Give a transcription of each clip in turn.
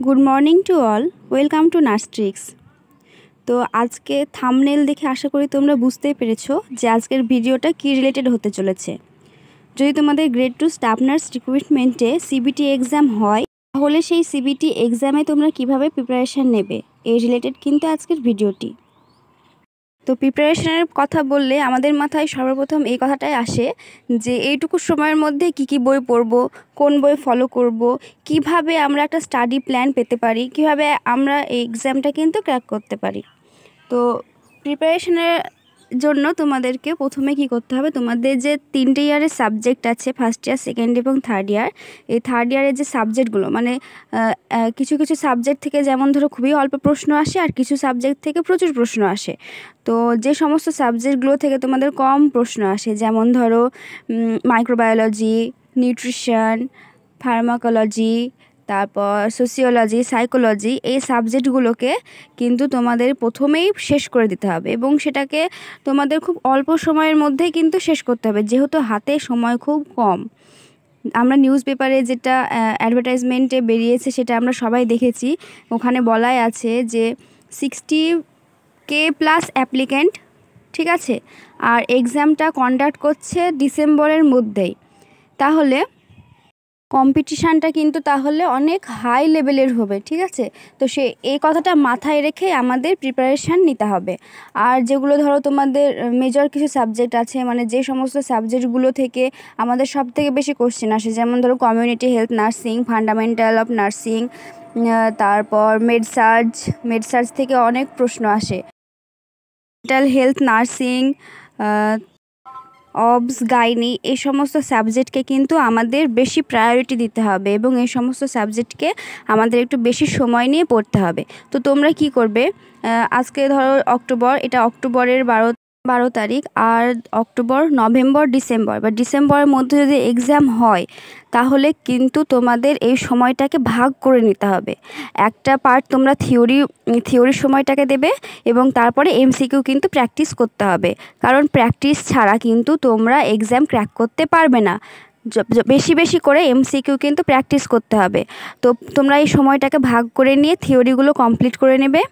Good morning to all, welcome to Nursetrix. তো আজকে thumbnail দেখে আশা করি তোমরা বুঝতেই পেরেছো যে আজকের ভিডিওটা কী রিলেটেড হতে চলেছে। যদি তোমাদের গ্রেড 2 স্টাফ নার্স রিক্রুটমেন্টে সিবিটি এক্সাম হয়, তাহলে সেই সিবিটি এক্সামে তোমরা কিভাবে প্রিপারেশান নেবে, এই রিলেটেড কিন্তু আজকের ভিডিওটি। তো প্রিপারেশনের কথা বললে আমাদের মাথায় সর্বপ্রথম এই কথাটাই আসে যে এইটুকু সময়ের মধ্যে কি বই পড়ব, কোন বই ফলো করব, কিভাবে আমরা একটা স্টাডি প্ল্যান পেতে পারি, কিভাবে আমরা এই এক্সামটা কিন্তু ক্র্যাক করতে পারি। তো প্রিপারেশনের জন্য তোমাদেরকে প্রথমে কি করতে হবে, তোমাদের যে 3টে ইয়ারের সাবজেক্ট আছে, ফার্স্ট ইয়ার, সেকেন্ড এবং থার্ড ইয়ার, এই থার্ড ইয়ারের যে সাবজেক্টগুলো মানে কিছু কিছু সাবজেক্ট থেকে যেমন ধরো খুবই অল্প প্রশ্ন আসে আর কিছু সাবজেক্ট থেকে প্রচুর প্রশ্ন আসে। তো যে সমস্ত সাবজেক্টগুলো থেকে তোমাদের কম প্রশ্ন আসে, যেমন ধরো মাইক্রোবায়োলজি, নিউট্রিশন, ফার্মাকোলজি, তারপর সোসিওলজি, সাইকোলজি, এই সাবজেক্টগুলোকে কিন্তু তোমাদের প্রথমেই শেষ করে দিতে হবে এবং সেটাকে তোমাদের খুব অল্প সময়ের মধ্যেই কিন্তু শেষ করতে হবে, যেহেতু হাতে সময় খুব কম। আমরা নিউজ পেপারে যেটা অ্যাডভার্টাইজমেন্টে বেরিয়েছে সেটা আমরা সবাই দেখেছি, ওখানে বলাই আছে যে 60K+ অ্যাপ্লিক্যান্ট, ঠিক আছে, আর এক্সামটা কন্ডাক্ট করছে ডিসেম্বরের মধ্যেই। তাহলে কম্পিটিশানটা কিন্তু তাহলে অনেক হাই লেভেলের হবে, ঠিক আছে। তো এই কথাটা মাথায় রেখে আমাদের প্রিপারেশান নিতে হবে। আর যেগুলো ধরো তোমাদের মেজর কিছু সাবজেক্ট আছে, মানে যে সমস্ত সাবজেক্টগুলো থেকে আমাদের সব থেকে বেশি কোশ্চেন আসে, যেমন ধরো community health nursing, fundamental of nursing, তারপর মেডসার্জ থেকে অনেক প্রশ্ন আসে, মেন্টাল হেলথ নার্সিং, অবস, গাইনি, এই সমস্ত সাবজেক্টকে কিন্তু আমাদের বেশি প্রায়োরিটি দিতে হবে এবং এই সমস্ত সাবজেক্টকে আমাদের একটু বেশি সময় নিয়ে পড়তে হবে। তো তোমরা কি করবে, আজকে ধরো অক্টোবর, এটা অক্টোবরের 12 তারিখ, আর অক্টোবর, নভেম্বর, ডিসেম্বর বা ডিসেম্বরের মধ্যে যদি এক্সাম হয়, তাহলে কিন্তু তোমাদের এই সময়টাকে ভাগ করে নিতে হবে। একটা পার্ট তোমরা থিওরির সময়টাকে দেবে এবং তারপরে এমসিকিউ কিন্তু প্র্যাকটিস করতে হবে, কারণ প্র্যাকটিস ছাড়া কিন্তু তোমরা এক্সাম ক্র্যাক করতে পারবে না। বেশি বেশি করে এমসিকিউ কিন্তু প্র্যাকটিস করতে হবে। তো তোমরা এই সময়টাকে ভাগ করে নিয়ে থিওরিগুলো কমপ্লিট করে নেবে,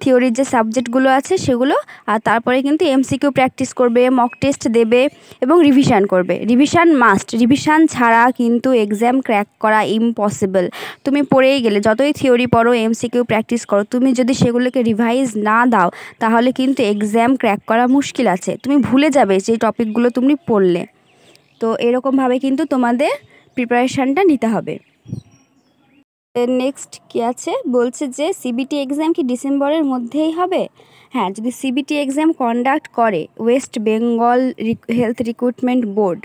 থিওরির যে সাবজেক্টগুলো আছে সেগুলো, আর তারপরে কিন্তু এমসিকিউ প্র্যাকটিস করবে, মক টেস্ট দেবে এবং রিভিশন করবে। রিভিশন মাস্ট, রিভিশন ছাড়া কিন্তু এক্সাম ক্র্যাক করা ইম্পসিবল। তুমি পড়েই গেলে, যতই থিওরি পড়ো, এমসিকিউ প্র্যাকটিস করো, তুমি যদি সেগুলোকে রিভাইজ না দাও তাহলে কিন্তু এক্সাম ক্র্যাক করা মুশকিল আছে, তুমি ভুলে যাবে যে টপিকগুলো তুমি পড়লে। তো এরকমভাবে কিন্তু তোমাদের প্রিপারেশানটা নিতে হবে। নেক্সট কী আছে, বলছে যে সিবিটি এক্সাম কি ডিসেম্বরের মধ্যেই হবে? হ্যাঁ, যদি সিবিটি এক্সাম কন্ডাক্ট করে West Bengal health recruitment board,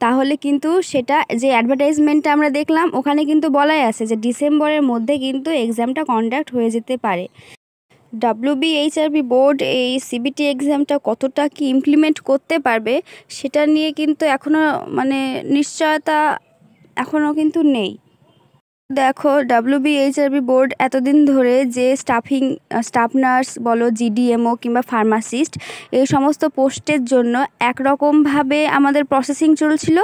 তাহলে কিন্তু সেটা যে অ্যাডভার্টাইজমেন্টটা আমরা দেখলাম ওখানে কিন্তু বলাই আছে যে ডিসেম্বরের মধ্যে কিন্তু এক্সামটা কন্ডাক্ট হয়ে যেতে পারে। WBHRB বোর্ড এই সিবিটি এক্সামটা কতটা কি ইমপ্লিমেন্ট করতে পারবে সেটা নিয়ে কিন্তু এখনও নিশ্চয়তা এখনও কিন্তু নেই। দেখো, WBHRB বোর্ড এতদিন ধরে যে স্টাফ নার্স বলো, GDMO কিংবা ফার্মাসিস্ট, এই সমস্ত পোস্টের জন্য একরকমভাবে আমাদের প্রসেসিং চলছিল।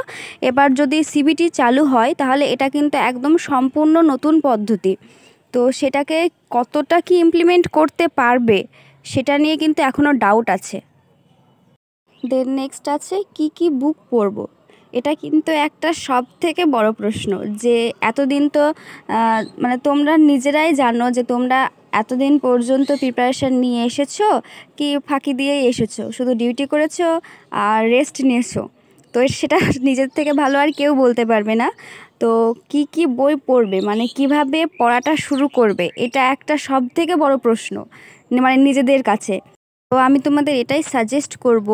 এবার যদি সিবিটি চালু হয় তাহলে এটা কিন্তু একদম সম্পূর্ণ নতুন পদ্ধতি। তো সেটাকে কতটা কি ইমপ্লিমেন্ট করতে পারবে সেটা নিয়ে কিন্তু এখনও ডাউট আছে। দেন নেক্সট আছে কি বুক পড়ব। এটা কিন্তু একটা সব থেকে বড় প্রশ্ন, যে এতদিন তো তোমরা নিজেরাই জানো যে তোমরা এতদিন পর্যন্ত প্রিপারেশান নিয়ে এসেছো কি ফাঁকি দিয়েই এসেছো, শুধু ডিউটি করেছো আর রেস্ট নিয়েছো। তো সেটা নিজের থেকে ভালো আর কেউ বলতে পারবে না। তো কি বই পড়বে, কিভাবে পড়াটা শুরু করবে, এটা একটা সব থেকে বড় প্রশ্ন নিজেদের কাছে। তো আমি তোমাদের এটাই সাজেস্ট করব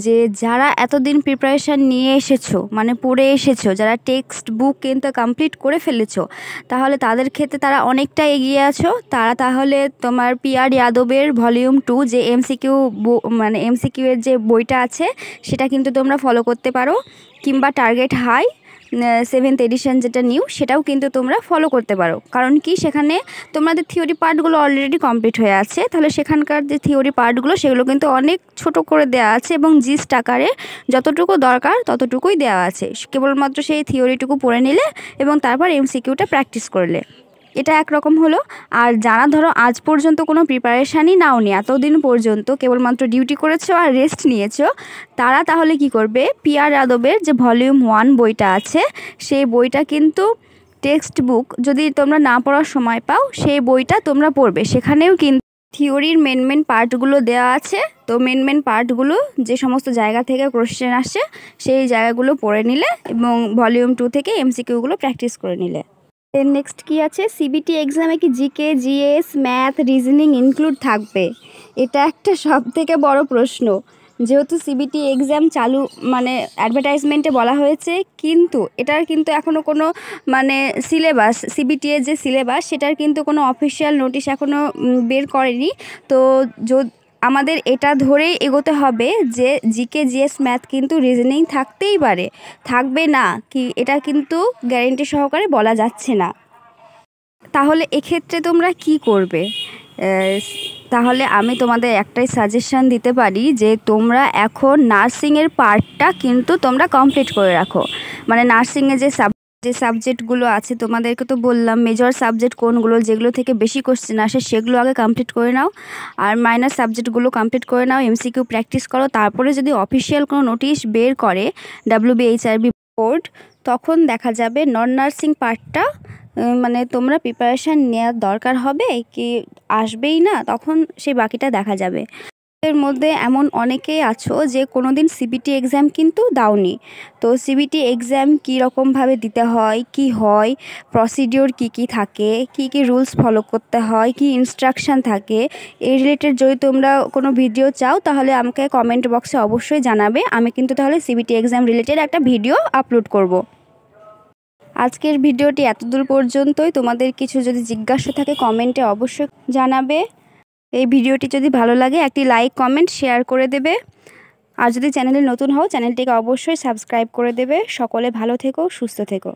যে যারা এতদিন প্রিপারেশান নিয়ে এসেছো, পড়ে এসেছো, যারা টেক্সট বুক কিন্তু কমপ্লিট করে ফেলেছো, তাহলে তাদের ক্ষেত্রে তারা অনেকটা এগিয়ে আছো। তারা তাহলে তোমার PR যাদবের ভলিউম 2 যে এমসিকিউ এর যে বইটা আছে সেটা কিন্তু তোমরা ফলো করতে পারো, কিংবা টার্গেট হাই 7th এডিশন যেটা নিউ, সেটাও কিন্তু তোমরা ফলো করতে পারো। কারণ কি, সেখানে তোমাদের থিওরি পার্টগুলো অলরেডি কমপ্লিট হয়ে আছে, তাহলে সেখানকার যে থিওরি পার্টগুলো সেগুলো কিন্তু অনেক ছোট করে দেওয়া আছে এবং জিস্ট আকারে যতটুকু দরকার ততটুকুই দেওয়া আছে। কেবলমাত্র সেই থিওরিটুকু পড়ে নিলে এবং তারপর এমসিকিউটা প্র্যাকটিস করলে। এটা একরকম হলো। আর যারা ধরো আজ পর্যন্ত কোনো প্রিপারেশানই নাওনি, এতদিন পর্যন্ত কেবলমাত্র ডিউটি করেছো আর রেস্ট নিয়েছো, তারা তাহলে কি করবে, পি.আর. যাদবের যে ভলিউম 1 বইটা আছে সেই বইটা কিন্তু টেক্সট বুক যদি তোমরা না পড়ার সময় পাও সেই বইটা তোমরা পড়বে। সেখানেও কিন্তু থিওরির মেন পার্টগুলো দেওয়া আছে। তো মেন পার্টগুলো যে সমস্ত জায়গা থেকে কোশ্চেন আসছে সেই জায়গাগুলো পড়ে নিলে এবং ভলিউম 2 থেকে এমসিকিউগুলো প্র্যাকটিস করে নিলে। এর নেক্সট কি আছে, সিবিটি এক্সামে কি GK, GS, math, reasoning include থাকবে? এটা একটা সবথেকে বড় প্রশ্ন। যেহেতু সিবিটি এক্সাম চালু মানে অ্যাডভার্টাইজমেন্টে বলা হয়েছে, কিন্তু এটার কিন্তু এখনও কোনো মানে সিলেবাস, সিবিটি এর যে সিলেবাস সেটার কিন্তু কোনো অফিসিয়াল নোটিশ এখনও বের করেনি। তো আমাদের এটা ধরেই এগোতে হবে যে জিকে, জিএস, ম্যাথ কিন্তু রিজনিং থাকতেই পারে, থাকবে না কি এটা কিন্তু গ্যারেন্টি সহকারে বলা যাচ্ছে না। তাহলে এক্ষেত্রে তোমরা কি করবে? তাহলে আমি তোমাদের একটাই সাজেশান দিতে পারি যে তোমরা এখন নার্সিংয়ের পার্টটা কিন্তু তোমরা কমপ্লিট করে রাখো। মানে নার্সিংয়ে যে সাবজেক্টগুলো আছে তোমাদেরকে তো বললাম মেজর সাবজেক্ট কোনগুলো, যেগুলো থেকে বেশি কোশ্চেন আসে সেগুলো আগে কমপ্লিট করে নাও, আর মাইনর সাবজেক্টগুলো কমপ্লিট করে নাও, এমসিকিউ প্র্যাকটিস করো। তারপরে যদি অফিসিয়াল কোনো নোটিশ বের করে WBHRB বোর্ড, তখন দেখা যাবে নন নার্সিং পার্টটা মানে তোমরা প্রিপারেশান নেওয়ার দরকার হবে কি আসবেই না, তখন সেই বাকিটা দেখা যাবে। এর মধ্যে এমন অনেকেই আছো যে কোনো দিন সিবিটি এক্সাম কিন্তু দাওনি। তো সিবিটি এক্সাম কী রকমভাবে দিতে হয়, কি হয়, প্রসিডিওর কি থাকে, কি রুলস ফলো করতে হয়, কি ইনস্ট্রাকশান থাকে, এই রিলেটেড যদি তোমরা কোনো ভিডিও চাও তাহলে আমাকে কমেন্ট বক্সে অবশ্যই জানাবে। আমি কিন্তু তাহলে সিবিটি এক্সাম রিলেটেড একটা ভিডিও আপলোড করব। আজকের ভিডিওটি এতদূর পর্যন্তই। তোমাদের কিছু যদি জিজ্ঞাসা থাকে কমেন্টে অবশ্যই জানাবে। এই ভিডিওটি যদি ভালো লাগে একটি লাইক, কমেন্ট, শেয়ার করে দেবে। আর যদি চ্যানেলে নতুন হও চ্যানেলটিকে অবশ্যই সাবস্ক্রাইব করে দেবে। সকলে ভালো থেকো, সুস্থ থেকো।